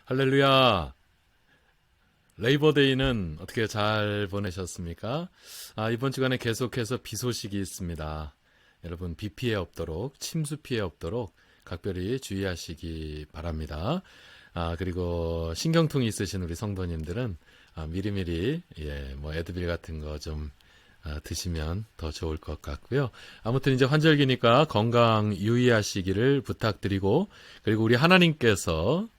할렐루야. 레이버데이는 어떻게 잘 보내셨습니까? 이번 주간에 계속해서 비 소식이 있습니다. 여러분, 비 피해 없도록, 침수 피해 없도록 각별히 주의하시기 바랍니다. 그리고 신경통이 있으신 우리 성도님들은 미리미리 에드빌 같은 거 좀 드시면 더 좋을 것 같고요. 아무튼 이제 환절기니까 건강 유의하시기를 부탁드리고, 그리고 우리 하나님께서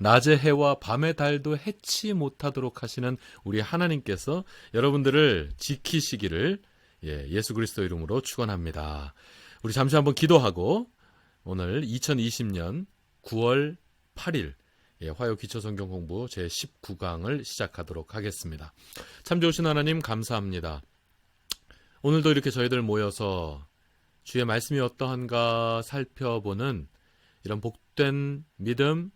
낮의 해와 밤의 달도 해치 못하도록 하시는 우리 하나님께서 여러분들을 지키시기를 예수 그리스도 이름으로 축원합니다. 우리 잠시 한번 기도하고 오늘 2020년 9월 8일 화요 기초성경 공부 제19강을 시작하도록 하겠습니다. 참 좋으신 하나님 감사합니다. 오늘도 이렇게 저희들 모여서 주의 말씀이 어떠한가 살펴보는 이런 복된 믿음,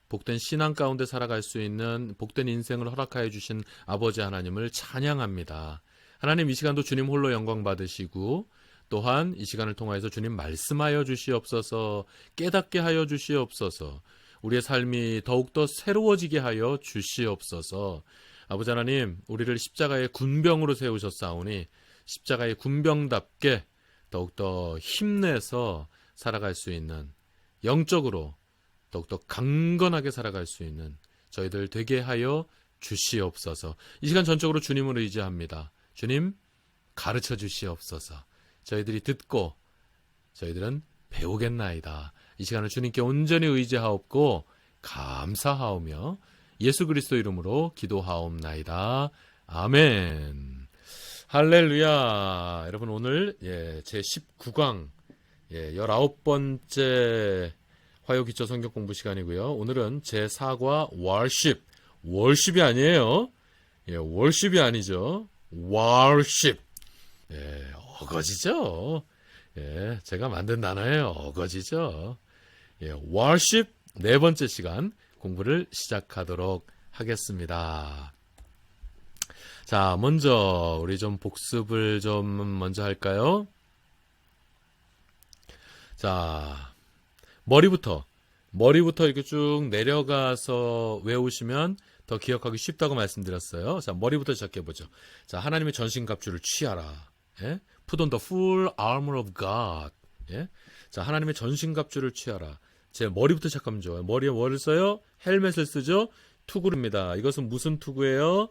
복된 신앙 가운데 살아갈 수 있는 복된 인생을 허락하여 주신 아버지 하나님을 찬양합니다. 하나님, 이 시간도 주님 홀로 영광 받으시고 또한 이 시간을 통하여서 주님 말씀하여 주시옵소서, 깨닫게 하여 주시옵소서, 우리의 삶이 더욱더 새로워지게 하여 주시옵소서. 아버지 하나님, 우리를 십자가의 군병으로 세우셨사오니 십자가의 군병답게 더욱더 힘내서 살아갈 수 있는, 영적으로 더욱더 강건하게 살아갈 수 있는 저희들 되게 하여 주시옵소서. 이 시간 전적으로 주님을 의지합니다. 주님, 가르쳐 주시옵소서. 저희들이 듣고 저희들은 배우겠나이다. 이 시간을 주님께 온전히 의지하옵고 감사하오며 예수 그리스도 이름으로 기도하옵나이다. 아멘. 할렐루야. 여러분, 오늘 제19강 19번째 화요 기초 성경 공부 시간이고요. 오늘은 제4과 월십이 아니에요. 월십이 아니죠. 월십. 어거지죠. 제가 만든 단어예요. 어거지죠. 월십 네 번째 시간 공부를 시작하도록 하겠습니다. 자, 먼저 우리 좀 복습을 좀 먼저 할까요? 자, 머리부터 이렇게 쭉 내려가서 외우시면 더 기억하기 쉽다고 말씀드렸어요. 자, 머리부터 시작해보죠. 자, 하나님의 전신갑주를 취하라. Put on the full armor of God. 자, 하나님의 전신갑주를 취하라. 제 머리부터 시작하면 좋아요. 머리에 뭐를 써요? 헬멧을 쓰죠. 투구입니다. 이것은 무슨 투구예요?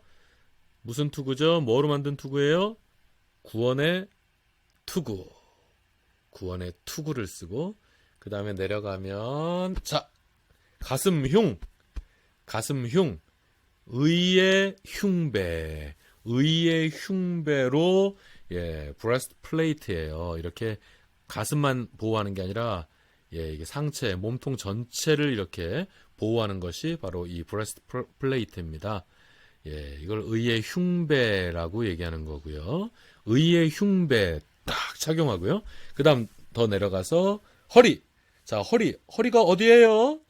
무슨 투구죠? 뭐로 만든 투구예요? 구원의 투구. 구원의 투구를 쓰고, 그 다음에 내려가면, 자, 가슴흉, 의의 흉배로, 브레스트 플레이트예요. 이렇게 가슴만 보호하는 게 아니라, 이게 상체, 몸통 전체를 이렇게 보호하는 것이 바로 이 브레스트 플레이트입니다. 이걸 의의 흉배라고 얘기하는 거고요. 의의 흉배 딱 착용하고요. 그 다음 더 내려가서 허리. 자, 허리가 어디예요?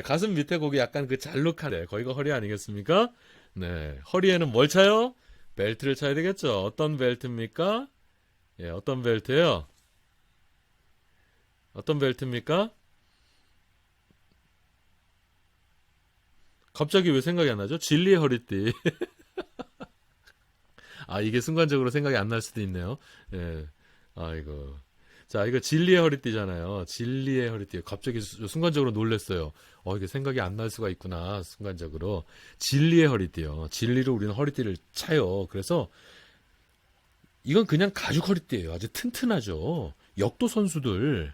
가슴 밑에 거기 약간 그 잘록한 거기가 허리 아니겠습니까? 네, 허리에는 뭘 차요? 벨트를 차야 되겠죠. 어떤 벨트입니까? 어떤 벨트예요? 어떤 벨트입니까? 갑자기 왜 생각이 안 나죠? 진리의 허리띠. 이게 순간적으로 생각이 안 날 수도 있네요. 아이고. 자, 이거 진리의 허리띠잖아요. 진리의 허리띠. 갑자기 순간적으로 놀랐어요. 이게 생각이 안 날 수가 있구나. 순간적으로. 진리의 허리띠요. 진리로 우리는 허리띠를 차요. 그래서 이건 그냥 가죽 허리띠예요. 아주 튼튼하죠. 역도 선수들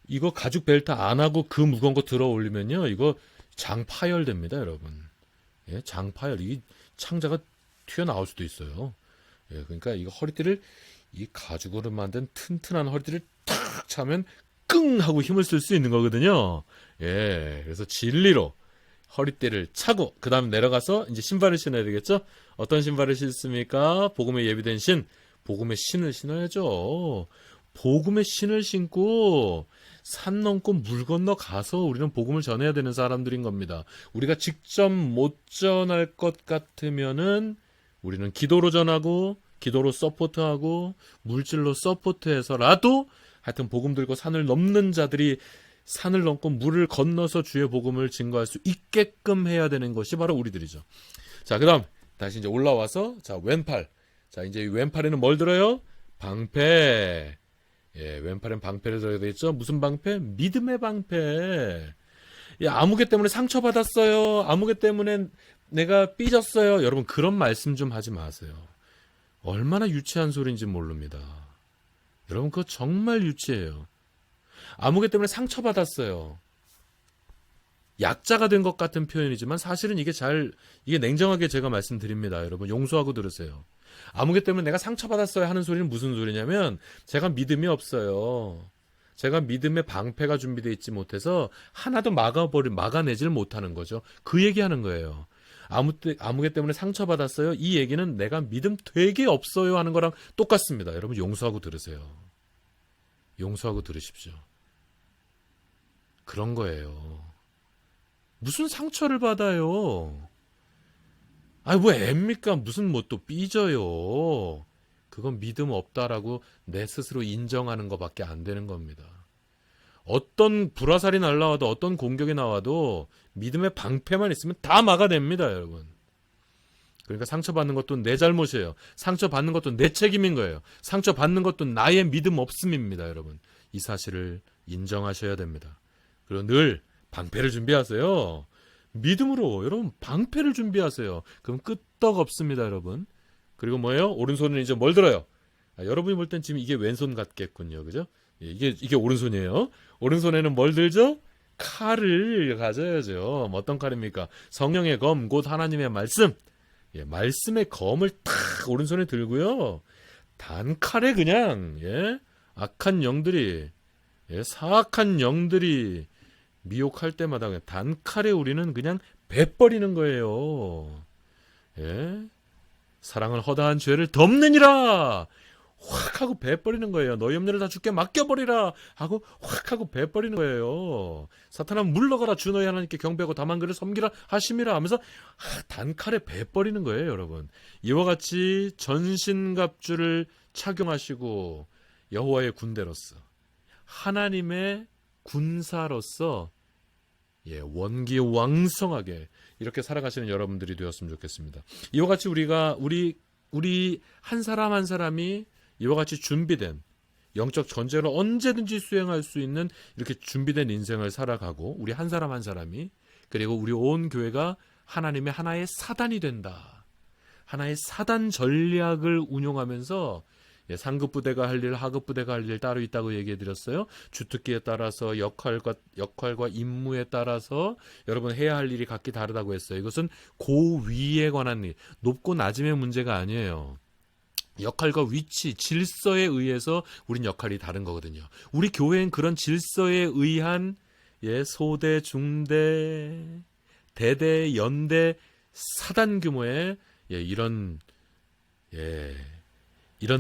이거 가죽 벨트 안 하고 그 무거운 거 들어 올리면요. 이거 장 파열됩니다, 여러분. 장 파열. 이 창자가 튀어나올 수도 있어요. 그러니까 이거 허리띠를, 이 가죽으로 만든 튼튼한 허리띠를 탁 차면 끙 하고 힘을 쓸 수 있는 거거든요. 그래서 진리로 허리띠를 차고, 그 다음 내려가서 이제 신발을 신어야 되겠죠? 어떤 신발을 신습니까? 복음에 예비된 복음의 신을 신어야죠. 복음의 신을 신고 산 넘고 물 건너 가서 우리는 복음을 전해야 되는 사람들인 겁니다. 우리가 직접 못 전할 것 같으면은 우리는 기도로 전하고, 기도로 서포트하고, 물질로 서포트해서라도 하여튼 복음 들고 산을 넘는 자들이 산을 넘고 물을 건너서 주의 복음을 증거할 수 있게끔 해야 되는 것이 바로 우리들이죠. 자, 그다음 다시 이제 올라와서 자, 왼팔. 자, 이제 왼팔에는 뭘 들어요? 방패. 예, 왼팔엔 방패를 들어야 되겠죠? 무슨 방패? 믿음의 방패. 예, 아무개 때문에 상처받았어요. 아무개 때문에 내가 삐졌어요. 여러분, 그런 말씀 좀 하지 마세요. 얼마나 유치한 소리인지 모릅니다. 여러분, 그거 정말 유치해요. 아무개 때문에 상처받았어요. 약자가 된 것 같은 표현이지만 사실은 이게 냉정하게 제가 말씀드립니다. 여러분, 용서하고 들으세요. 아무개 때문에 내가 상처받았어요 하는 소리는 무슨 소리냐면 제가 믿음이 없어요. 제가 믿음의 방패가 준비되어 있지 못해서 하나도 막아내질 못하는 거죠. 그 얘기하는 거예요. 아무개 때문에 상처받았어요. 이 얘기는 내가 믿음 되게 없어요 하는 거랑 똑같습니다. 여러분, 용서하고 들으세요. 용서하고 들으십시오. 그런 거예요. 무슨 상처를 받아요? 아니, 뭐 애입니까? 무슨 뭐 또 삐져요. 그건 믿음 없다라고 내 스스로 인정하는 것밖에 안 되는 겁니다. 어떤 불화살이 날라와도 어떤 공격이 나와도 믿음의 방패만 있으면 다 막아냅니다, 여러분. 그러니까 상처받는 것도 내 잘못이에요. 상처받는 것도 내 책임인 거예요. 상처받는 것도 나의 믿음 없음입니다, 여러분. 이 사실을 인정하셔야 됩니다. 그리고 늘 방패를 준비하세요. 믿음으로 여러분 방패를 준비하세요. 그럼 끄떡 없습니다, 여러분. 그리고 뭐예요? 오른손은 이제 뭘 들어요? 여러분이 볼 땐 지금 이게 왼손 같겠군요, 그죠? 예, 이게 오른손이에요. 오른손에는 뭘 들죠? 칼을 가져야죠. 어떤 칼입니까? 성령의 검, 곧 하나님의 말씀. 예, 말씀의 검을 탁 오른손에 들고요. 단칼에 그냥 악한 영들이 사악한 영들이 미혹할 때마다 그냥 단칼에 우리는 그냥 베버리는 거예요. 예? 사랑은 허다한 죄를 덮느니라 확 하고 베버리는 거예요. 너희 염려를 다 주께 맡겨버리라 하고 확 하고 베버리는 거예요. 사탄아 물러가라 주 너희 하나님께 경배하고 다만 그를 섬기라 하심이라 하면서 단칼에 베버리는 거예요, 여러분. 이와 같이 전신갑주를 착용하시고 여호와의 군대로서 하나님의 군사로서 원기왕성하게 이렇게 살아가시는 여러분들이 되었으면 좋겠습니다. 이와 같이 우리 한 사람 한 사람이 이와 같이 준비된 영적 전쟁을 언제든지 수행할 수 있는 이렇게 준비된 인생을 살아가고 우리 한 사람 한 사람이 그리고 우리 온 교회가 하나님의 하나의 사단이 된다. 하나의 사단 전략을 운용하면서 상급 부대가 할 일, 하급 부대가 할 일 따로 있다고 얘기해 드렸어요. 주특기에 따라서 역할과 임무에 따라서 여러분 해야 할 일이 각기 다르다고 했어요. 이것은 고위에 관한 일, 높고 낮음의 문제가 아니에요. 역할과 위치, 질서에 의해서 우린 역할이 다른 거거든요. 우리 교회엔 그런 질서에 의한 소대, 중대, 대대, 연대, 사단 규모의 이런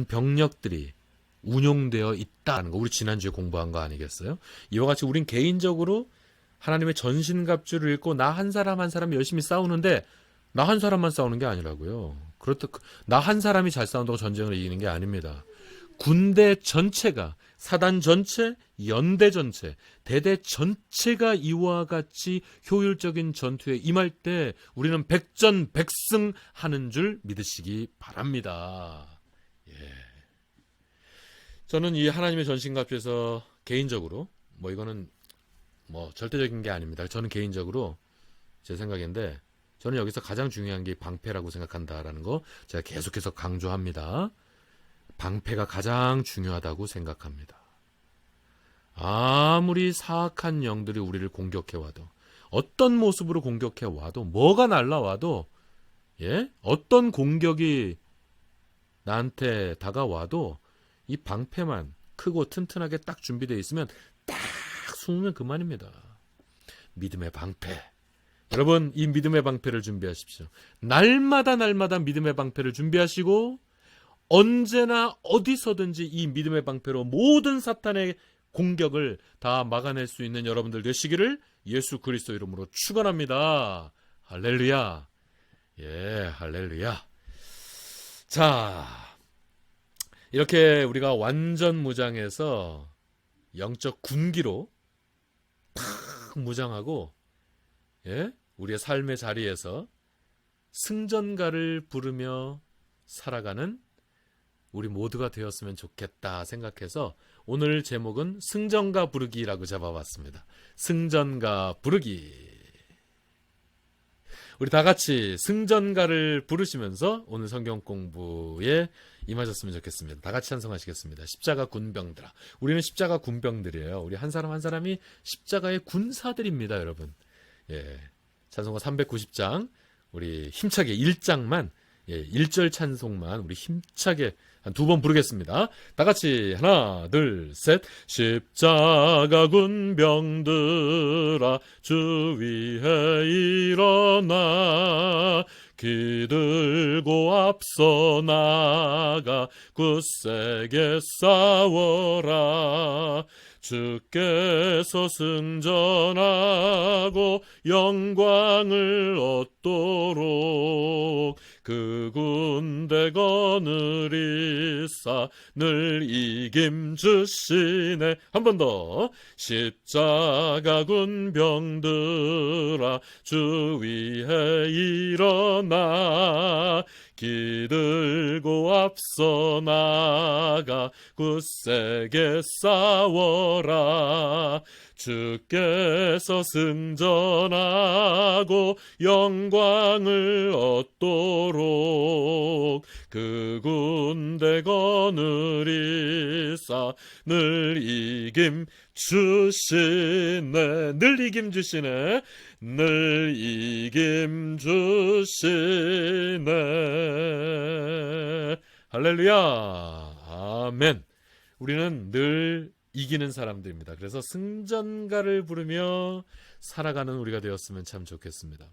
병력들이 운용되어 있다는 거 우리 지난주에 공부한 거 아니겠어요? 이와 같이 우린 개인적으로 하나님의 전신갑주를 입고 나 한 사람 한 사람 열심히 싸우는데 나 한 사람만 싸우는 게 아니라고요. 나 한 사람이 잘 싸운다고 전쟁을 이기는 게 아닙니다. 군대 전체가 사단 전체, 연대 전체, 대대 전체가 이와 같이 효율적인 전투에 임할 때 우리는 백전백승하는 줄 믿으시기 바랍니다. 저는 이 하나님의 전신갑주에서 개인적으로 이거는 절대적인 게 아닙니다. 저는 개인적으로 제 생각인데 저는 여기서 가장 중요한 게 방패라고 생각한다라는 거 제가 계속해서 강조합니다. 방패가 가장 중요하다고 생각합니다. 아무리 사악한 영들이 우리를 공격해와도 어떤 모습으로 공격해와도 뭐가 날라와도 어떤 공격이 나한테 다가와도 이 방패만 크고 튼튼하게 딱 준비되어 있으면 딱 숨으면 그만입니다. 믿음의 방패. 여러분, 이 믿음의 방패를 준비하십시오. 날마다 믿음의 방패를 준비하시고 언제나 어디서든지 이 믿음의 방패로 모든 사탄의 공격을 다 막아낼 수 있는 여러분들 되시기를 예수 그리스도 이름으로 축원합니다. 할렐루야. 할렐루야. 자, 이렇게 우리가 완전 무장해서 영적 군기로 무장하고 예? 우리의 삶의 자리에서 승전가를 부르며 살아가는 우리 모두가 되었으면 좋겠다 생각해서 오늘 제목은 승전가 부르기라고 잡아봤습니다. 승전가 부르기. 우리 다 같이 승전가를 부르시면서 오늘 성경 공부에 임하셨으면 좋겠습니다. 다 같이 찬송하시겠습니다. 십자가 군병들아. 우리는 십자가 군병들이에요. 우리 한 사람 한 사람이 십자가의 군사들입니다, 여러분. 예. 찬송가 390장 우리 힘차게 1장만 1절 찬송만 우리 힘차게 한 2번 부르겠습니다. 다 같이 하나 둘 셋. 십자가 군병들아 주 위에 일어나 기들고 앞서 나가 굳세게 싸워라. 주께서 승전하고 영광을 얻도록 그 군대 거느리사 늘 이김 주시네. 한 번 더. 십자가 군병들아 주 위에 일어나 기들고 앞서 나가 굳세게 싸워라. 주께서 승전하고 영광을 얻도록 그 군대 거느리사 늘 이김 주시네. 늘 이김 주시네. 늘 이김 주시네. 할렐루야. 아멘. 우리는 늘 이기는 사람들입니다. 그래서 승전가를 부르며 살아가는 우리가 되었으면 참 좋겠습니다.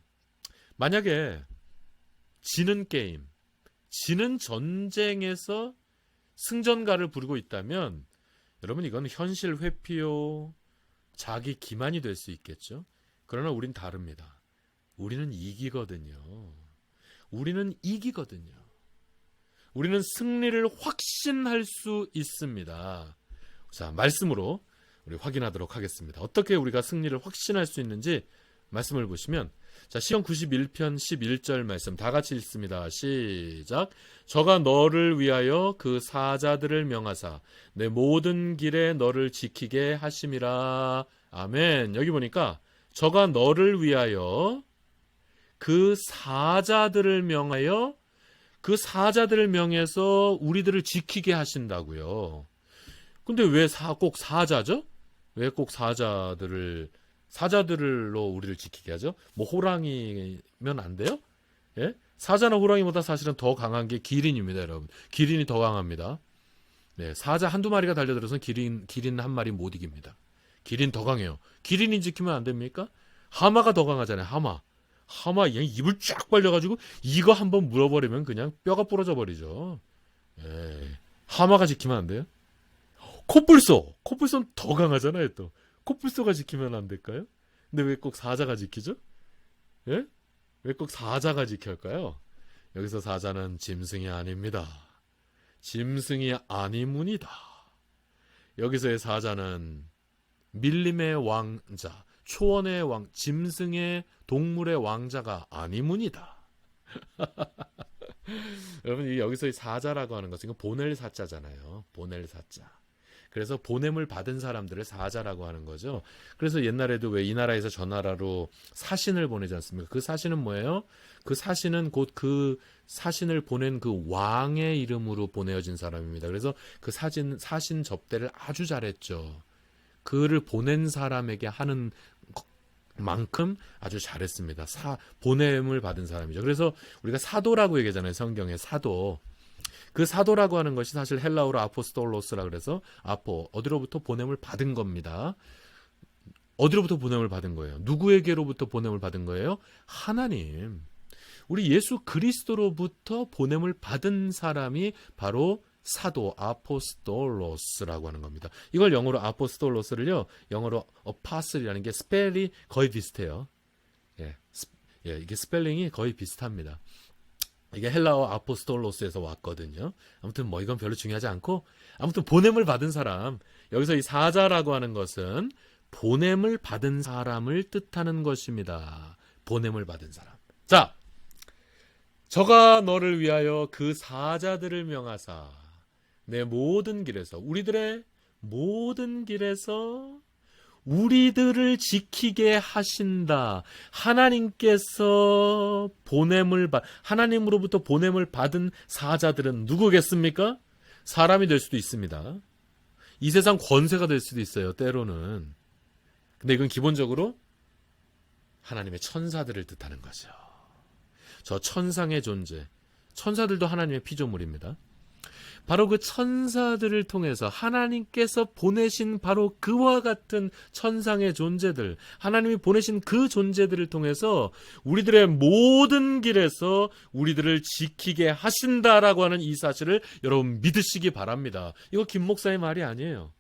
만약에 지는 게임, 지는 전쟁에서 승전가를 부르고 있다면 여러분 이건 현실 회피요, 자기 기만이 될 수 있겠죠. 그러나 우린 다릅니다. 우리는 이기거든요. 우리는 이기거든요. 우리는 승리를 확신할 수 있습니다. 자, 말씀으로 우리 확인하도록 하겠습니다. 어떻게 우리가 승리를 확신할 수 있는지 말씀을 보시면, 자, 시편 91편 11절 말씀 다 같이 읽습니다. 시작. 저가 너를 위하여 그 사자들을 명하사 내 모든 길에 너를 지키게 하심이라. 아멘. 여기 보니까 저가 너를 위하여 그 사자들을 명하여, 그 사자들을 명해서 우리들을 지키게 하신다고요. 근데 왜 꼭 사자죠? 왜 꼭 사자들로 우리를 지키게 하죠? 뭐 호랑이면 안 돼요? 예? 사자나 호랑이보다 사실은 더 강한 게 기린입니다, 여러분. 기린이 더 강합니다. 네, 사자 한두 마리가 달려들어서는 기린 한 마리 못 이깁니다. 기린 더 강해요. 기린이 지키면 안 됩니까? 하마가 더 강하잖아요. 하마 그냥 입을 쫙 벌려가지고 이거 한번 물어버리면 그냥 뼈가 부러져 버리죠. 예, 하마가 지키면 안 돼요? 코뿔소는 더 강하잖아요. 또 코뿔소가 지키면 안 될까요? 근데 왜 꼭 사자가 지키죠? 예? 왜 꼭 사자가 지킬까요? 여기서 사자는 짐승이 아닙니다. 짐승이 아니문이다. 여기서의 사자는 밀림의 왕자, 초원의 왕, 짐승의 동물의 왕자가 아니문이다. 여러분, 여기서의 사자라고 하는 것은 보낼 사자잖아요. 보낼 사자. 그래서 보냄을 받은 사람들을 사자라고 하는 거죠. 그래서 옛날에도 왜 이 나라에서 저 나라로 사신을 보내지 않습니까? 그 사신은 뭐예요? 그 사신은 곧 그 사신을 보낸 그 왕의 이름으로 보내어진 사람입니다. 그래서 그 사신 접대를 아주 잘했죠. 그를 보낸 사람에게 하는 만큼 아주 잘했습니다. 보냄을 받은 사람이죠. 그래서 우리가 사도라고 얘기하잖아요. 성경에 사도. 그 사도라고 하는 것이 사실 헬라어로 아포스톨로스라 그래서 어디로부터 보냄을 받은 겁니다. 어디로부터 보냄을 받은 거예요? 누구에게로부터 보냄을 받은 거예요? 하나님. 우리 예수 그리스도로부터 보냄을 받은 사람이 바로 사도 아포스톨로스라고 하는 겁니다. 이걸 영어로 아포스톨로스를요, 영어로 어파슬이라는 게 스펠이 거의 비슷해요. 이게 스펠링이 거의 비슷합니다. 이게 헬라어 아포스톨로스에서 왔거든요. 아무튼 뭐 이건 별로 중요하지 않고, 아무튼 보냄을 받은 사람, 여기서 이 사자라고 하는 것은 보냄을 받은 사람을 뜻하는 것입니다. 보냄을 받은 사람. 자, 저가 너를 위하여 그 사자들을 명하사 내 모든 길에서, 우리들의 모든 길에서 우리들을 지키게 하신다. 하나님께서 하나님으로부터 보냄을 받은 사자들은 누구겠습니까? 사람이 될 수도 있습니다. 이 세상 권세가 될 수도 있어요, 때로는. 근데 이건 기본적으로 하나님의 천사들을 뜻하는 거죠. 저 천상의 존재, 천사들도 하나님의 피조물입니다. 바로 그 천사들을 통해서 하나님께서 보내신 바로 그와 같은 천상의 존재들, 하나님이 보내신 그 존재들을 통해서 우리들의 모든 길에서 우리들을 지키게 하신다라고 하는 이 사실을 여러분 믿으시기 바랍니다. 이거 김 목사의 말이 아니에요.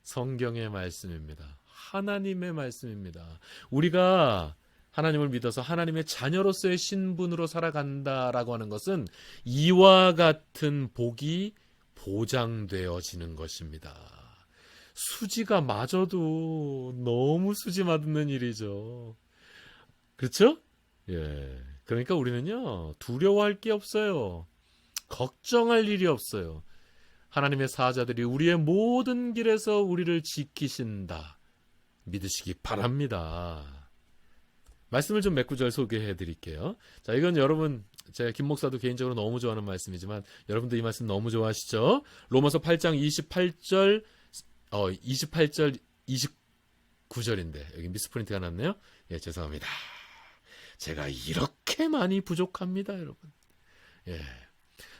성경의 말씀입니다. 하나님의 말씀입니다. 우리가 하나님을 믿어서 하나님의 자녀로서의 신분으로 살아간다라고 하는 것은 이와 같은 복이 보장되어지는 것입니다. 수지가 맞아도 너무 수지 맞는 일이죠. 그렇죠? 예. 그러니까 우리는요, 두려워할 게 없어요. 걱정할 일이 없어요. 하나님의 사자들이 우리의 모든 길에서 우리를 지키신다. 믿으시기 바랍니다. 말씀을 좀 몇 구절 소개해 드릴게요. 자, 이건 여러분, 제가 김 목사도 개인적으로 너무 좋아하는 말씀이지만 여러분도 이 말씀 너무 좋아하시죠? 로마서 8장 28절 29절인데 여기 미스프린트가 났네요. 예, 죄송합니다. 제가 이렇게 많이 부족합니다, 여러분. 예.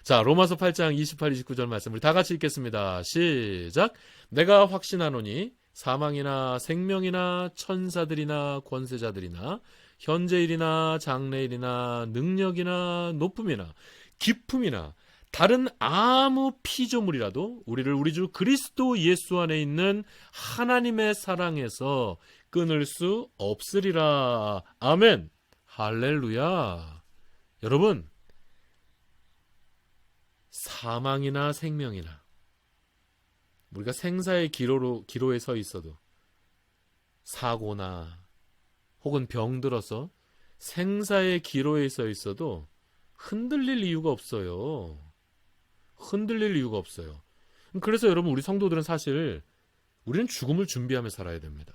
자, 로마서 8장 28, 29절 말씀을 다 같이 읽겠습니다. 시작. 내가 확신하노니 사망이나 생명이나 천사들이나 권세자들이나 현재일이나 장래일이나 능력이나 높음이나 기품이나 다른 아무 피조물이라도 우리를 우리 주 그리스도 예수 안에 있는 하나님의 사랑에서 끊을 수 없으리라. 아멘. 할렐루야. 여러분, 사망이나 생명이나 우리가 생사의 기로에 서 있어도 사고나 혹은 병들어서 생사의 기로에 서 있어도 흔들릴 이유가 없어요. 흔들릴 이유가 없어요. 그래서 여러분, 우리 성도들은 사실 우리는 죽음을 준비하며 살아야 됩니다.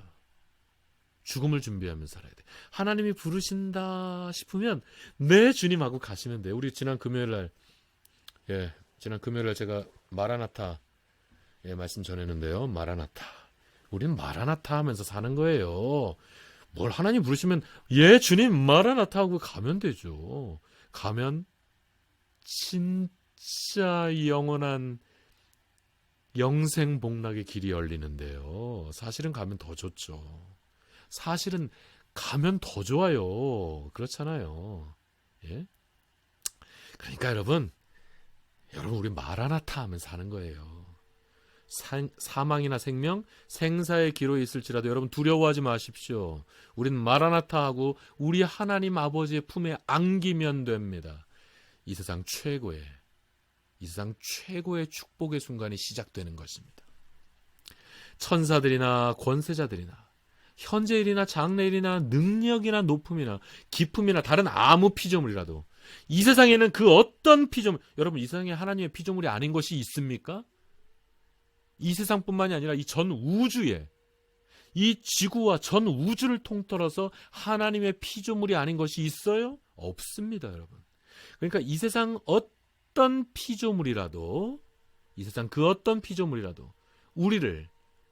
죽음을 준비하며 살아야 돼. 하나님이 부르신다 싶으면 내 주님하고 가시면 돼요. 우리 지난 금요일 날 제가 마라나타 말씀 전했는데요. 마라나타. 우리는 마라나타 하면서 사는 거예요. 뭘 하나님 부르시면 예 주님 마라나타 하고 가면 되죠. 가면 진짜 영원한 영생복락의 길이 열리는데요. 사실은 가면 더 좋죠. 사실은 가면 더 좋아요. 그렇잖아요. 예? 그러니까 여러분 우리 마라나타 하면 사는 거예요. 사망이나 생명, 생사의 기로에 있을지라도 여러분 두려워하지 마십시오. 우린 마라나타하고 우리 하나님 아버지의 품에 안기면 됩니다. 이 세상 최고의 축복의 순간이 시작되는 것입니다. 천사들이나 권세자들이나 현재일이나 장래일이나 능력이나 높음이나 기품이나 다른 아무 피조물이라도 이 세상에는 그 어떤 피조물, 여러분 이 세상에 하나님의 피조물이 아닌 것이 있습니까? 이 세상뿐만이 아니라 이 전 우주에, 이 지구와 전 우주를 통틀어서 하나님의 피조물이 아닌 것이 있어요? 없습니다, 여러분. 그러니까 이 세상 어떤 피조물이라도, 이 세상 그 어떤 피조물이라도 우리를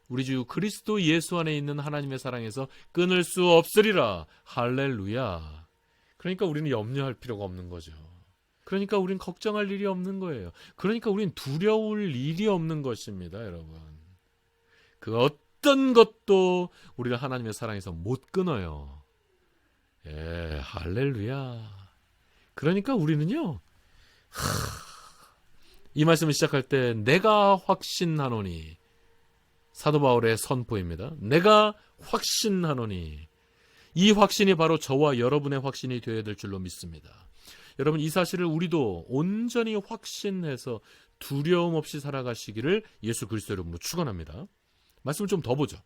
우리 주 그리스도 예수 안에 있는 하나님의 사랑에서 끊을 수 없으리라. 할렐루야. 그러니까 우리는 염려할 필요가 없는 거죠. 그러니까 우린 걱정할 일이 없는 거예요. 그러니까 우린 두려울 일이 없는 것입니다, 여러분. 그 어떤 것도 우리를 하나님의 사랑에서 못 끊어요. 예, 할렐루야. 그러니까 우리는요, 이 말씀을 시작할 때 내가 확신하노니, 사도 바울의 선포입니다. 내가 확신하노니, 이 확신이 바로 저와 여러분의 확신이 되어야 될 줄로 믿습니다. 여러분, 이 사실을 우리도 온전히 확신해서 두려움 없이 살아가시기를 예수 그리스도 이름으로 축원합니다. 말씀을 좀 더 보죠.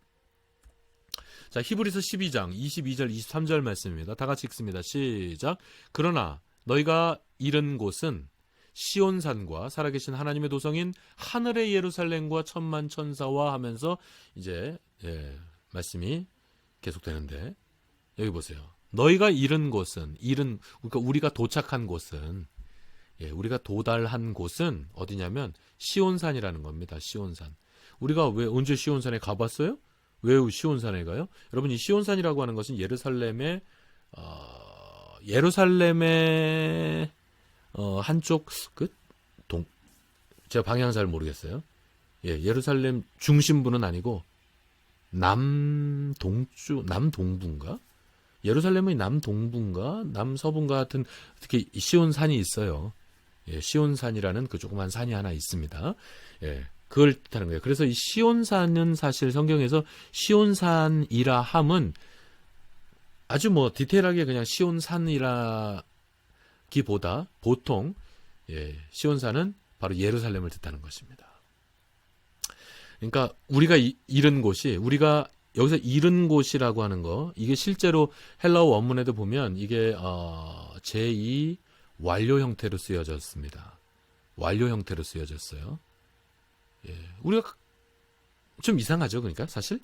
자, 히브리서 12장 22절 23절 말씀입니다. 다 같이 읽습니다. 시작. 그러나 너희가 이른 곳은 시온산과 살아계신 하나님의 도성인 하늘의 예루살렘과 천만 천사와 하면서 이제 말씀이 계속되는데, 여기 보세요. 너희가 이른 곳은, 그러니까 우리가 도착한 곳은, 우리가 도달한 곳은 어디냐면 시온산이라는 겁니다. 시온산. 우리가 왜 언제 시온산에 가봤어요? 왜 시온산에 가요? 여러분, 이 시온산이라고 하는 것은 예루살렘의 한쪽 끝? 제가 방향 잘 모르겠어요. 예루살렘 중심부는 아니고 남동부인가? 예루살렘의 남동부인가? 남서부인가 하여튼 특히 시온산이 있어요. 시온산이라는 그 조그만 산이 하나 있습니다. 그걸 뜻하는 거예요. 그래서 이 시온산은 사실 성경에서 시온산이라 함은 아주 디테일하게 그냥 시온산이라기보다 보통 시온산은 바로 예루살렘을 뜻하는 것입니다. 그러니까 우리가 잃은 곳이, 우리가 여기서 잃은 곳이라고 하는 거, 이게 실제로 헬라어 원문에도 보면 이게 제2 완료 형태로 쓰여졌습니다. 완료 형태로 쓰여졌어요. 우리가 좀 이상하죠. 그러니까 사실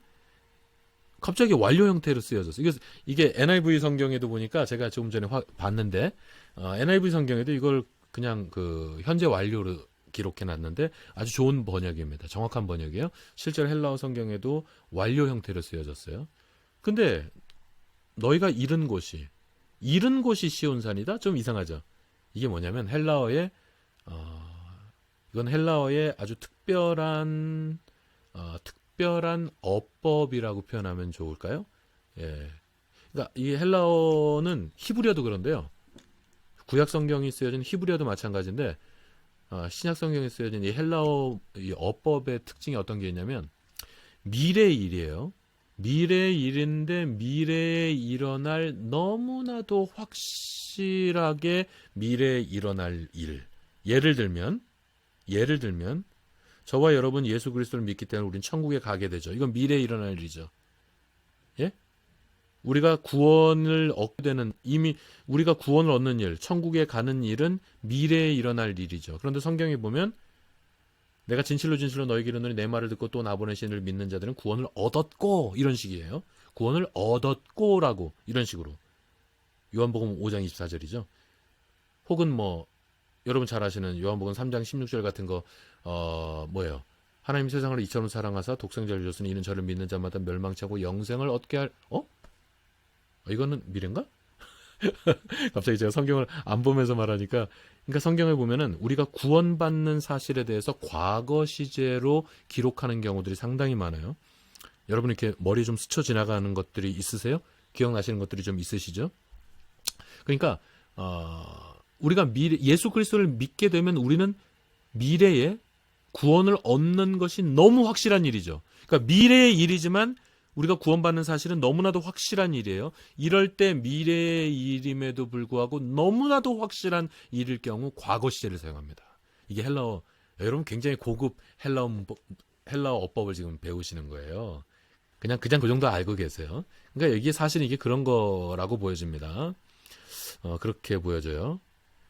갑자기 완료 형태로 쓰여졌어요. 이게 NIV 성경에도 보니까 제가 조금 전에 봤는데 NIV 성경에도 이걸 그냥 그 현재 완료로 기록해 놨는데 아주 좋은 번역입니다. 정확한 번역이에요. 실제로 헬라어 성경에도 완료 형태로 쓰여졌어요. 근데 너희가 잃은 곳이 시온산이다? 좀 이상하죠. 이게 뭐냐면 이건 헬라어의 아주 특별한 어법이라고 표현하면 좋을까요? 그러니까 이 헬라어는 히브리어도 그런데요. 구약 성경이 쓰여진 히브리어도 마찬가지인데 신약 성경에 쓰여진 이 헬라어 이 어법의 특징이 어떤 게 있냐면 미래의 일이에요. 미래의 일인데 미래에 일어날 너무나도 확실하게 미래에 일어날 일. 예를 들면 저와 여러분 예수 그리스도를 믿기 때문에 우리는 천국에 가게 되죠. 이건 미래에 일어날 일이죠. 우리가 구원을 얻게 되는, 이미 우리가 구원을 얻는 일, 천국에 가는 일은 미래에 일어날 일이죠. 그런데 성경에 보면 내가 진실로 너에게 이르노니 내 말을 듣고 또 나보내신 이를 믿는 자들은 구원을 얻었고, 이런 식이에요. 구원을 얻었고라고, 이런 식으로. 요한복음 5장 24절이죠. 혹은 여러분 잘 아시는 요한복음 3장 16절 같은 거 뭐예요? 하나님 세상을 이처럼 사랑하사 독생자를 주셨으니 이는 저를 믿는 자마다 멸망치 않고 영생을 얻게 할 이거는 미래인가? 갑자기 제가 성경을 안 보면서 말하니까, 그러니까 성경을 보면은 우리가 구원받는 사실에 대해서 과거 시제로 기록하는 경우들이 상당히 많아요. 여러분 이렇게 머리 좀 스쳐 지나가는 것들이 있으세요? 기억나시는 것들이 좀 있으시죠? 그러니까 우리가 예수 그리스도를 믿게 되면 우리는 미래에 구원을 얻는 것이 너무 확실한 일이죠. 그러니까 미래의 일이지만 우리가 구원받는 사실은 너무나도 확실한 일이에요. 이럴 때 미래의 일임에도 불구하고 너무나도 확실한 일일 경우 과거 시제를 사용합니다. 이게 헬라어, 여러분 굉장히 고급 헬라어 어법을 지금 배우시는 거예요. 그냥 그 정도 알고 계세요. 그러니까 이게 사실 이게 그런 거라고 보여집니다. 그렇게 보여져요.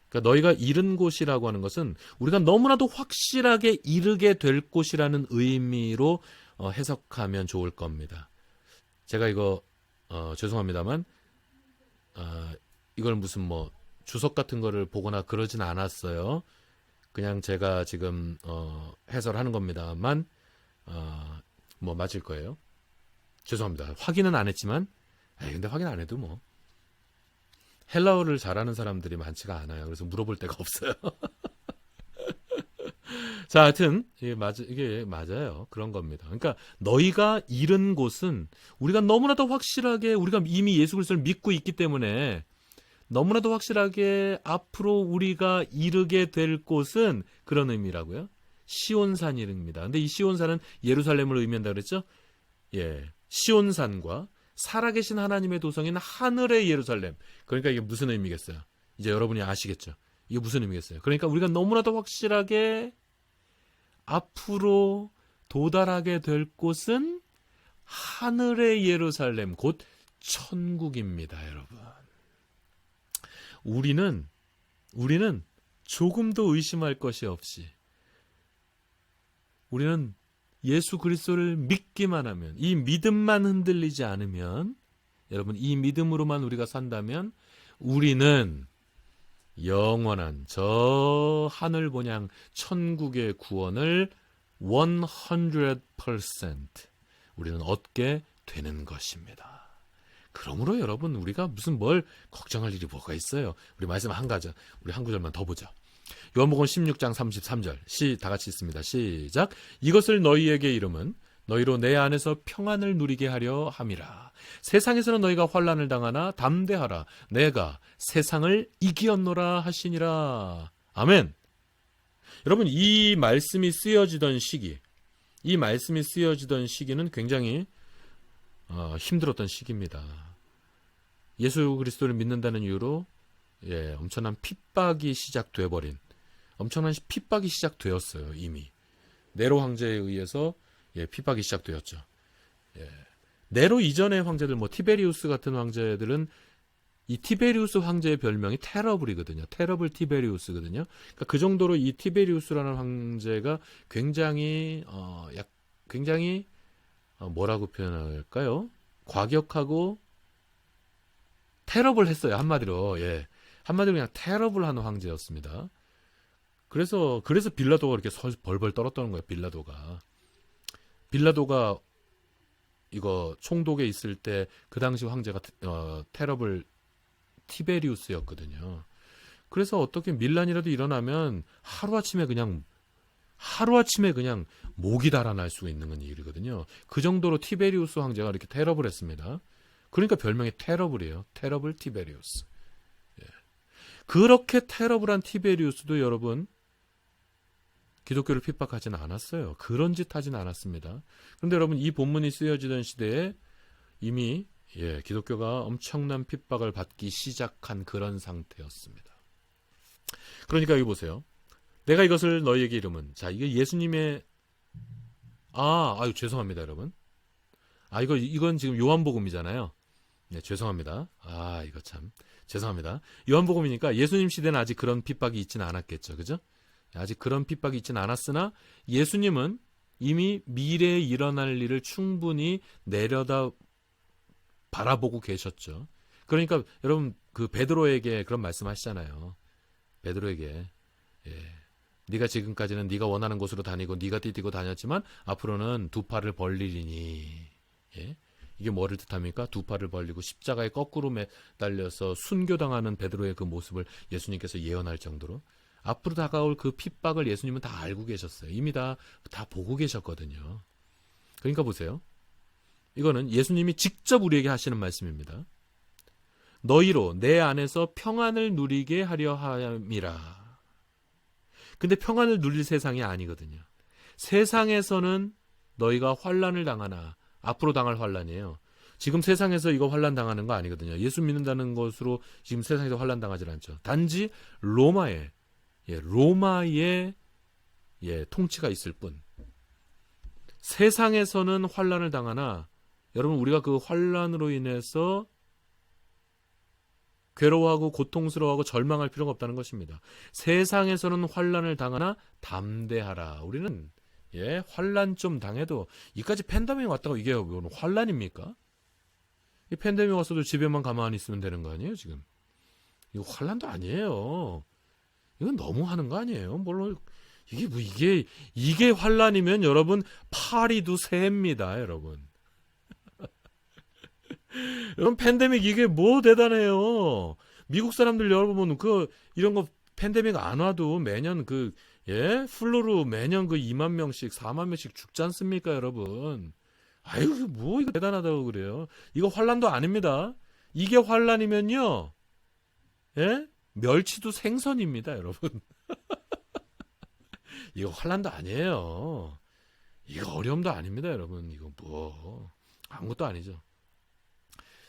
그러니까 너희가 이른 곳이라고 하는 것은 우리가 너무나도 확실하게 이르게 될 곳이라는 의미로 해석하면 좋을 겁니다. 제가 이거 죄송합니다만 이걸 무슨 주석 같은 거를 보거나 그러진 않았어요. 그냥 제가 지금 해설하는 겁니다만 맞을 거예요. 죄송합니다. 확인은 안 했지만 근데 확인 안 해도 헬라어를 잘하는 사람들이 많지가 않아요. 그래서 물어볼 데가 없어요. 자, 하여튼 이게 맞아요. 그런 겁니다. 그러니까 너희가 잃은 곳은 우리가 너무나도 확실하게 우리가 이미 예수 그리스도를 믿고 있기 때문에 너무나도 확실하게 앞으로 우리가 이르게 될 곳은 그런 의미라고요. 시온산입니다. 근데 이 시온산은 예루살렘을 의미한다 그랬죠? 시온산과 살아계신 하나님의 도성인 하늘의 예루살렘. 그러니까 이게 무슨 의미겠어요? 이제 여러분이 아시겠죠? 이게 무슨 의미겠어요? 그러니까 우리가 너무나도 확실하게 앞으로 도달하게 될 곳은 하늘의 예루살렘, 곧 천국입니다, 여러분. 우리는 조금도 의심할 것이 없이, 우리는 예수 그리스도를 믿기만 하면, 이 믿음만 흔들리지 않으면, 여러분, 이 믿음으로만 우리가 산다면 우리는 영원한 저 하늘 본향 천국의 구원을 100% 우리는 얻게 되는 것입니다. 그러므로 여러분, 우리가 무슨 뭘 걱정할 일이 뭐가 있어요. 우리 말씀 한 구절만 더 보죠. 요한복음 16장 33절 다 같이 있습니다. 시작. 이것을 너희에게 이름은 너희로 내 안에서 평안을 누리게 하려 함이라. 세상에서는 너희가 환난을 당하나 담대하라. 내가 세상을 이기었노라 하시니라. 아멘. 여러분, 이 말씀이 쓰여지던 시기는 굉장히 힘들었던 시기입니다. 예수 그리스도를 믿는다는 이유로 엄청난 핍박이 시작되었어요. 이미 네로 황제에 의해서 핍박이 시작되었죠. 네로 이전의 황제들, 티베리우스 같은 황제들은, 이 티베리우스 황제의 별명이 테러블이거든요. 테러블 티베리우스거든요. 그러니까 그 정도로 이 티베리우스라는 황제가 굉장히 뭐라고 표현할까요? 과격하고 테러블 했어요. 한마디로 그냥 테러블하는 황제였습니다. 그래서 빌라도가 이렇게 벌벌 떨었던 거예요. 빌라도가 이거 총독에 있을 때 그 당시 황제가 테러블 티베리우스였거든요. 그래서 어떻게 밀란이라도 일어나면 하루아침에 그냥 목이 달아날 수 있는 건 일이거든요. 그 정도로 티베리우스 황제가 이렇게 테러블 했습니다. 그러니까 별명이 테러블이에요. 테러블 티베리우스. 그렇게 테러블한 티베리우스도 여러분, 기독교를 핍박하지는 않았어요. 그런 짓 하지는 않았습니다. 그런데 여러분, 이 본문이 쓰여지던 시대에 이미 기독교가 엄청난 핍박을 받기 시작한 그런 상태였습니다. 그러니까 여기 보세요. 내가 이것을 너희에게 이름은, 자, 이게 예수님의, 죄송합니다, 여러분. 이건 지금 요한복음이잖아요. 네, 죄송합니다. 이거 참 죄송합니다. 요한복음이니까 예수님 시대는 아직 그런 핍박이 있지는 않았겠죠, 그죠? 아직 그런 핍박이 있지는 않았으나 예수님은 이미 미래에 일어날 일을 충분히 내려다 바라보고 계셨죠. 그러니까 여러분, 그 베드로에게 그런 말씀하시잖아요. 베드로에게 네가 지금까지는 네가 원하는 곳으로 다니고 네가 뛰고 다녔지만 앞으로는 두 팔을 벌리리니. 이게 뭐를 뜻합니까? 두 팔을 벌리고 십자가에 거꾸로 매달려서 순교당하는 베드로의 그 모습을 예수님께서 예언할 정도로 앞으로 다가올 그 핍박을 예수님은 다 알고 계셨어요. 이미 다 보고 계셨거든요. 그러니까 보세요. 이거는 예수님이 직접 우리에게 하시는 말씀입니다. 너희로 내 안에서 평안을 누리게 하려 함이라. 근데 평안을 누릴 세상이 아니거든요. 세상에서는 너희가 환난을 당하나, 앞으로 당할 환난이에요. 지금 세상에서 이거 환난 당하는 거 아니거든요. 예수 믿는다는 것으로 지금 세상에서 환난 당하지 않죠. 단지 로마의 통치가 있을 뿐. 세상에서는 환난을 당하나, 여러분, 우리가 그 환난으로 인해서 괴로워하고 고통스러워하고 절망할 필요가 없다는 것입니다. 세상에서는 환난을 당하나 담대하라. 우리는 환난 좀 당해도, 이까지 팬데믹 왔다고 이게 환난입니까? 이 팬데믹 왔어도 집에만 가만히 있으면 되는 거 아니에요, 지금? 이거 환난도 아니에요. 이건 너무 하는 거 아니에요? 물론 이게 환난이면 여러분, 파리도 새입니다, 여러분. 여러분, 팬데믹 이게 뭐 대단해요. 미국 사람들 여러분, 이런 거 팬데믹 안 와도 매년 플루로 매년 2만 명씩 4만 명씩 죽지 않습니까, 여러분? 뭐 이거 대단하다고 그래요. 이거 환난도 아닙니다. 이게 환난이면요, 멸치도 생선입니다, 여러분. 이거 환난도 아니에요. 이거 어려움도 아닙니다, 여러분. 이거 아무것도 아니죠.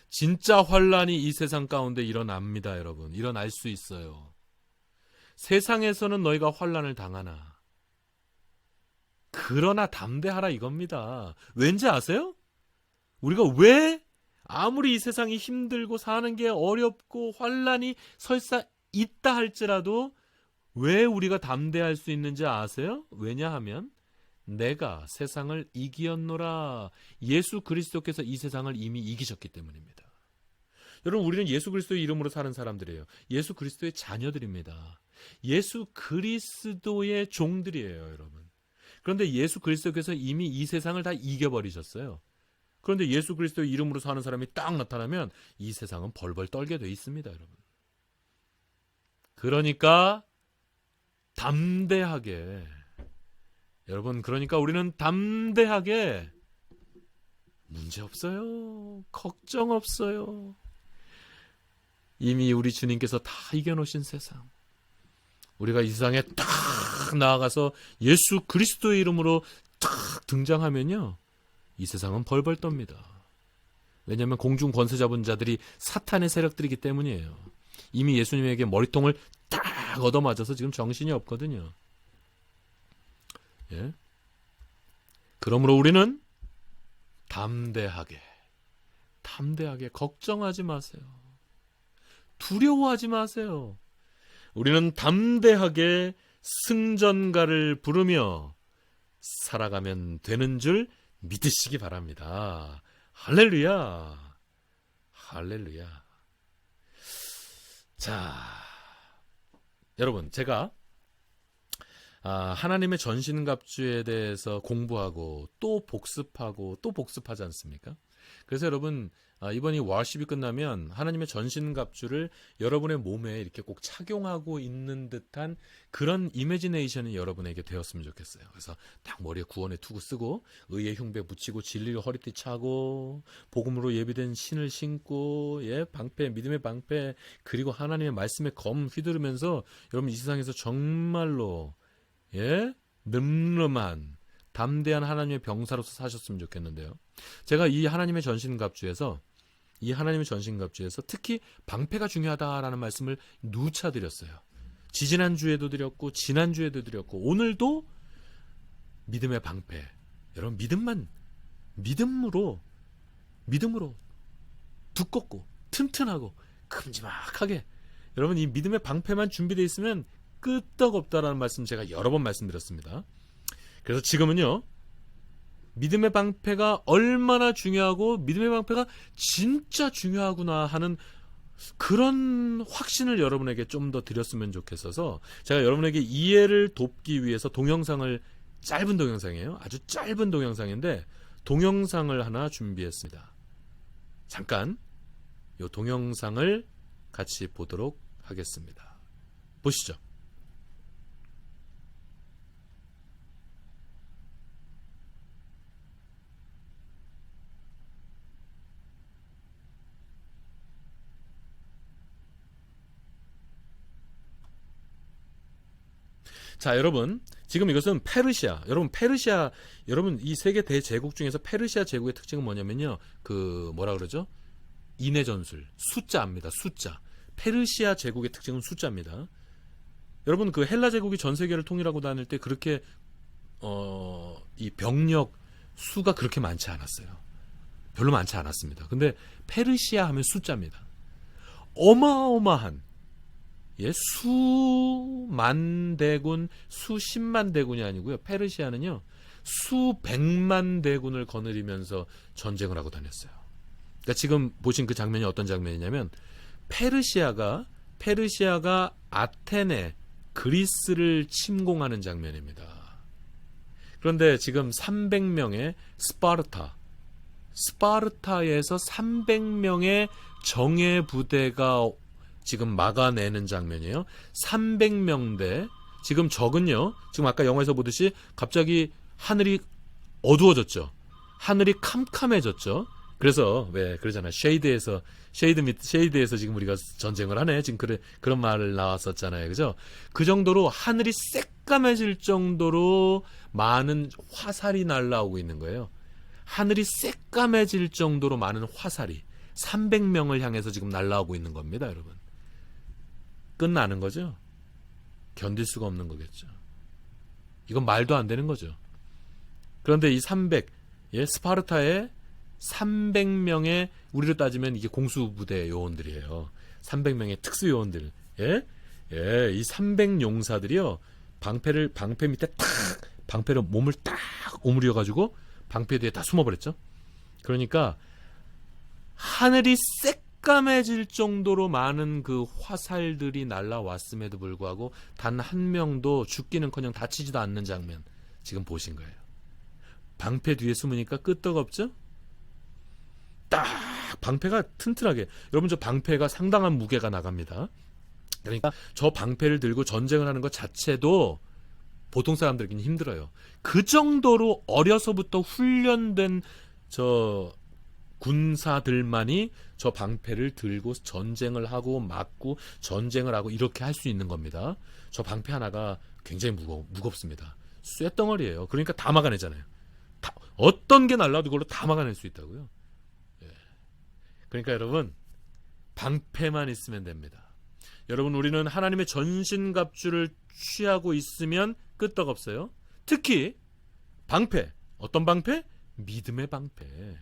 진짜 환난이 이 세상 가운데 일어납니다, 여러분. 일어날 수 있어요. 세상에서는 너희가 환난을 당하나, 그러나 담대하라 이겁니다. 왠지 아세요? 우리가 왜 아무리 이 세상이 힘들고 사는 게 어렵고 환란이 설사 있다 할지라도 왜 우리가 담대할 수 있는지 아세요? 왜냐하면 내가 세상을 이기었노라. 예수 그리스도께서 이 세상을 이미 이기셨기 때문입니다. 여러분, 우리는 예수 그리스도의 이름으로 사는 사람들이에요. 예수 그리스도의 자녀들입니다. 예수 그리스도의 종들이에요, 여러분. 그런데 예수 그리스도께서 이미 이 세상을 다 이겨버리셨어요. 그런데 예수 그리스도의 이름으로 사는 사람이 딱 나타나면 이 세상은 벌벌 떨게 돼 있습니다, 여러분. 그러니까 담대하게, 여러분, 그러니까 우리는 담대하게 문제 없어요. 걱정 없어요. 이미 우리 주님께서 다 이겨놓으신 세상. 우리가 이 세상에 딱 나아가서 예수 그리스도의 이름으로 딱 등장하면요, 이 세상은 벌벌 떱니다. 왜냐하면 공중 권세 잡은 자들이 사탄의 세력들이기 때문이에요. 이미 예수님에게 머리통을 딱 얻어맞아서 지금 정신이 없거든요. 예? 그러므로 우리는 담대하게 걱정하지 마세요. 두려워하지 마세요. 우리는 담대하게 승전가를 부르며 살아가면 되는 줄 믿으시기 바랍니다. 할렐루야. 할렐루야. 자, 여러분, 제가 하나님의 전신갑주에 대해서 공부하고 또 복습하고 또 복습하지 않습니까? 그래서 여러분, 이번 이 워십이 끝나면 하나님의 전신갑주를 여러분의 몸에 이렇게 꼭 착용하고 있는 듯한 그런 이미지네이션이 여러분에게 되었으면 좋겠어요. 그래서 딱 머리에 구원의 투구 쓰고 의의 흉배 붙이고 진리를 허리띠 차고 복음으로 예비된 신을 신고, 예, 방패, 믿음의 방패, 그리고 하나님의 말씀에 검 휘두르면서 여러분 이 세상에서 정말로, 예, 늠름한 담대한 하나님의 병사로서 사셨으면 좋겠는데요. 제가 이 하나님의 전신갑주에서 특히 방패가 중요하다라는 말씀을 누차 드렸어요. 지지난주에도 드렸고 지난주에도 드렸고 오늘도 믿음의 방패. 여러분, 믿음으로 두껍고 튼튼하고 큼지막하게, 여러분 이 믿음의 방패만 준비되어 있으면 끄떡없다라는 말씀 제가 여러 번 말씀드렸습니다. 그래서 지금은요, 믿음의 방패가 얼마나 중요하고 믿음의 방패가 진짜 중요하구나 하는 그런 확신을 여러분에게 좀 더 드렸으면 좋겠어서 제가 여러분에게 이해를 돕기 위해서 짧은 동영상이에요. 아주 짧은 동영상인데 동영상을 하나 준비했습니다. 잠깐 이 동영상을 같이 보도록 하겠습니다. 보시죠. 자, 여러분, 지금 이것은 페르시아. 여러분 이 세계 대제국 중에서 페르시아 제국의 특징은 뭐냐면요, 뭐라 그러죠? 인해 전술, 숫자입니다. 숫자. 페르시아 제국의 특징은 숫자입니다. 여러분, 그 헬라 제국이 전 세계를 통일하고 다닐 때 그렇게 이 병력 수가 그렇게 많지 않았어요. 별로 많지 않았습니다. 근데 페르시아 하면 숫자입니다. 어마어마한, 예, 수만 대군, 수십만 대군이 아니고요. 페르시아는요, 수백만 대군을 거느리면서 전쟁을 하고 다녔어요. 그러니까 지금 보신 그 장면이 어떤 장면이냐면 페르시아가 아테네, 그리스를 침공하는 장면입니다. 그런데 지금 300명의 스파르타에서 300명의 정예 부대가 지금 막아내는 장면이에요. 300명대. 지금 적은요, 지금 아까 영화에서 보듯이 갑자기 하늘이 어두워졌죠. 하늘이 캄캄해졌죠. 그래서 왜 그러잖아요. 쉐이드에서 지금 우리가 전쟁을 하네. 지금 그런 말 나왔었잖아요. 그죠? 그 정도로 하늘이 새까매질 정도로 많은 화살이 날아오고 있는 거예요. 하늘이 새까매질 정도로 많은 화살이 300명을 향해서 지금 날아오고 있는 겁니다, 여러분. 끝나는 거죠. 견딜 수가 없는 거겠죠. 이건 말도 안 되는 거죠. 그런데 이 300, 예, 스파르타의 300명의 우리로 따지면 이게 공수부대 요원들이에요. 300명의 특수 요원들. 예? 예, 이 300용사들이요. 방패 밑에 탁 방패로 몸을 딱 오므려 가지고 방패 뒤에 다 숨어버렸죠. 그러니까 하늘이 새까매질 정도로 많은 그 화살들이 날라왔음에도 불구하고 단 한 명도 죽기는커녕 다치지도 않는 장면 지금 보신 거예요. 방패 뒤에 숨으니까 끄떡없죠? 딱 방패가 튼튼하게, 여러분 저 방패가 상당한 무게가 나갑니다. 그러니까 저 방패를 들고 전쟁을 하는 것 자체도 보통 사람들에게는 힘들어요. 그 정도로 어려서부터 훈련된 저 군사들만이 저 방패를 들고 전쟁을 하고 막고 전쟁을 하고 이렇게 할 수 있는 겁니다. 저 방패 하나가 굉장히 무겁습니다. 쇳덩어리예요. 그러니까 다 막아내잖아요. 어떤 게 날라도 그걸로 다 막아낼 수 있다고요. 예. 그러니까 여러분, 방패만 있으면 됩니다. 여러분, 우리는 하나님의 전신갑주를 취하고 있으면 끄떡없어요. 특히 방패, 어떤 방패? 믿음의 방패.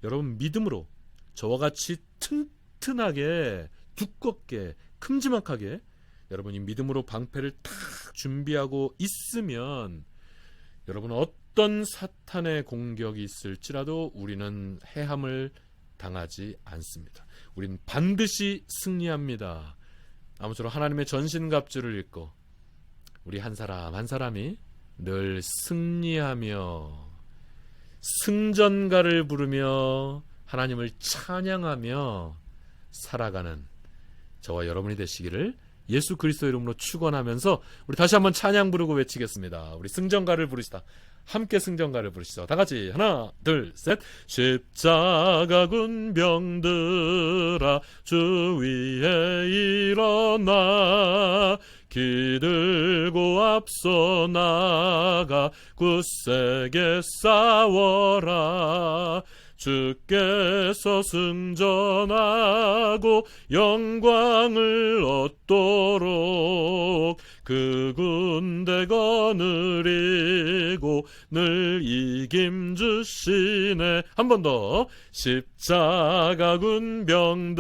여러분, 믿음으로 저와 같이 튼튼하게, 두껍게, 큼지막하게 여러분이 믿음으로 방패를 탁 준비하고 있으면 여러분, 어떤 사탄의 공격이 있을지라도 우리는 해함을 당하지 않습니다. 우리는 반드시 승리합니다. 아무쪼록 하나님의 전신갑주를 입고 우리 한 사람 한 사람이 늘 승리하며 승전가를 부르며 하나님을 찬양하며 살아가는 저와 여러분이 되시기를 예수 그리스도 이름으로 축원하면서 우리 다시 한번 찬양 부르고 외치겠습니다. 우리 승전가를 부르시다. 함께 승전가를 부르시죠. 다 같이 하나 둘 셋. 십자가 군병들아 주 위에 일어나 기들고 앞서 나가 굳세게 싸워라. 주께서 승전하고 영광을 얻도록 그 군대 거느리고 늘 이김 주시네. 한 번 더. 십자가 군병들아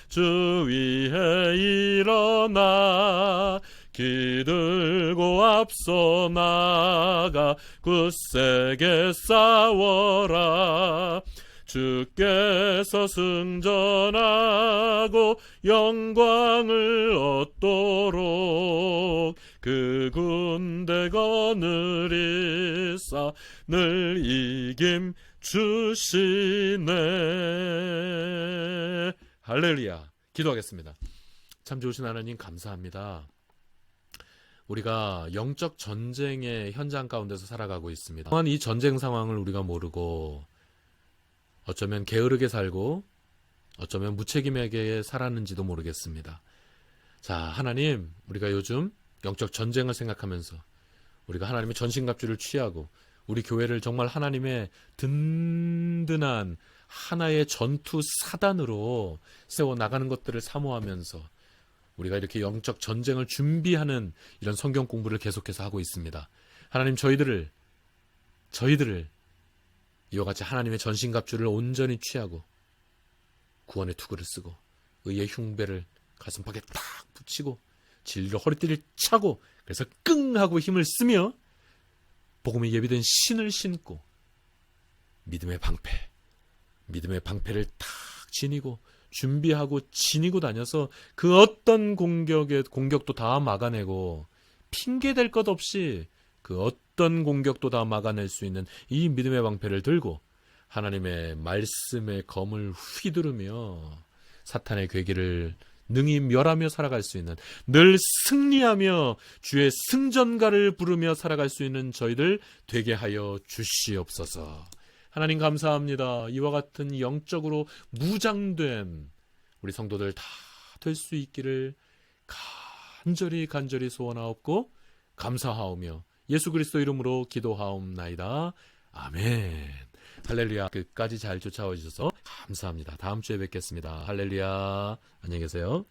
주 위에 일어나 기들고 앞서 나가 굳세게 싸워라. 주께서 승전하고 영광을 얻도록 그 군대 거느리사 늘 이김 주시네. 할렐루야. 기도하겠습니다. 참 좋으신 하나님 감사합니다. 우리가 영적 전쟁의 현장 가운데서 살아가고 있습니다. 또한 이 전쟁 상황을 우리가 모르고 어쩌면 게으르게 살고 어쩌면 무책임하게 살았는지도 모르겠습니다. 자, 하나님, 우리가 요즘 영적 전쟁을 생각하면서 우리가 하나님의 전신갑주를 취하고 우리 교회를 정말 하나님의 든든한 하나의 전투 사단으로 세워나가는 것들을 사모하면서 우리가 이렇게 영적 전쟁을 준비하는 이런 성경 공부를 계속해서 하고 있습니다. 하나님, 저희들을 이와 같이 하나님의 전신갑주를 온전히 취하고 구원의 투구를 쓰고 의의 흉배를 가슴팍에 딱 붙이고 진리로 허리띠를 차고 그래서 끙 하고 힘을 쓰며 복음에 예비된 신을 신고 믿음의 방패를 탁 지니고 준비하고 지니고 다녀서 그 어떤 공격도 다 막아내고 핑계댈 것 없이 그 어떤 공격도 다 막아낼 수 있는 이 믿음의 방패를 들고 하나님의 말씀의 검을 휘두르며 사탄의 괴기를 능히 멸하며 살아갈 수 있는, 늘 승리하며 주의 승전가를 부르며 살아갈 수 있는 저희들 되게 하여 주시옵소서. 하나님 감사합니다. 이와 같은 영적으로 무장된 우리 성도들 다 될 수 있기를 간절히 소원하옵고 감사하오며 예수 그리스도 이름으로 기도하옵나이다. 아멘. 할렐루야. 끝까지 잘 쫓아와 주셔서 감사합니다. 다음 주에 뵙겠습니다. 할렐루야. 안녕히 계세요.